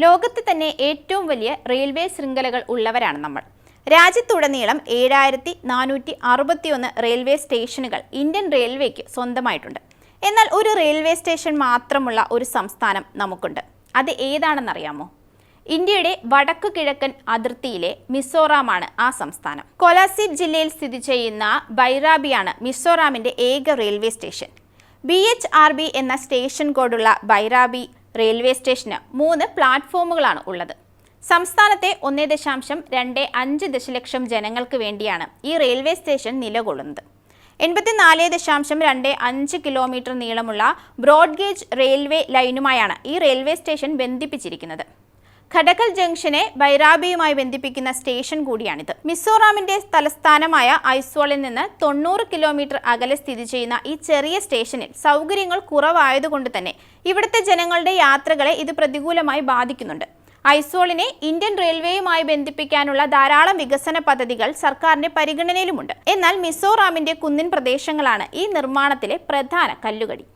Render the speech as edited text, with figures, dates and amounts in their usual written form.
ലോകത്ത് തന്നെ ഏറ്റവും വലിയ റെയിൽവേ ശൃംഖലകൾ ഉള്ളവരാണ് നമ്മൾ. രാജ്യത്തുടനീളം 7461 റെയിൽവേ സ്റ്റേഷനുകൾ ഇന്ത്യൻ റെയിൽവേക്ക് സ്വന്തമായിട്ടുണ്ട്. എന്നാൽ ഒരു റെയിൽവേ സ്റ്റേഷൻ മാത്രമുള്ള ഒരു സംസ്ഥാനം നമുക്കുണ്ട്. അത് ഏതാണെന്നറിയാമോ? ഇന്ത്യയുടെ വടക്കു കിഴക്കൻ അതിർത്തിയിലെ മിസോറാമാണ് ആ സംസ്ഥാനം. കൊലാസിബ് ജില്ലയിൽ സ്ഥിതി ചെയ്യുന്ന ബൈറാബിയാണ് മിസോറാമിന്റെ ഏക റെയിൽവേ സ്റ്റേഷൻ. BHRB എന്ന സ്റ്റേഷൻ കോഡുള്ള ബൈറാബി റെയിൽവേ സ്റ്റേഷന് 3 പ്ലാറ്റ്ഫോമുകളാണ് ഉള്ളത്. സംസ്ഥാനത്തെ 1.25 ദശലക്ഷം ജനങ്ങൾക്ക് വേണ്ടിയാണ് ഈ റെയിൽവേ സ്റ്റേഷൻ നിലകൊള്ളുന്നത്. 84.25 കിലോമീറ്റർ നീളമുള്ള ബ്രോഡ് ഗേജ് റെയിൽവേ ലൈനുമായാണ് ഈ റെയിൽവേ സ്റ്റേഷൻ ബന്ധിപ്പിച്ചിരിക്കുന്നത്. ഖടകൽ ജംഗ്ഷനെ ബൈറാബിയുമായി ബന്ധിപ്പിക്കുന്ന സ്റ്റേഷൻ കൂടിയാണിത്. മിസോറാമിന്റെ തലസ്ഥാനമായ ഐസ്വാളിൽ നിന്ന് 90 കിലോമീറ്റർ അകലെ സ്ഥിതി ചെയ്യുന്ന ഈ ചെറിയ സ്റ്റേഷനിൽ സൗകര്യങ്ങൾ കുറവായതുകൊണ്ട് തന്നെ ഇവിടുത്തെ ജനങ്ങളുടെ യാത്രകളെ ഇത് പ്രതികൂലമായി ബാധിക്കുന്നുണ്ട്. ഐസ്വാളിനെ ഇന്ത്യൻ റെയിൽവേയുമായി ബന്ധിപ്പിക്കാനുള്ള ധാരാളം വികസന പദ്ധതികൾ സർക്കാരിന്റെ പരിഗണനയിലുമുണ്ട്. എന്നാൽ മിസോറാമിന്റെ കുന്നിൻ പ്രദേശങ്ങളാണ് ഈ നിർമ്മാണത്തിലെ പ്രധാന കല്ലുകടി.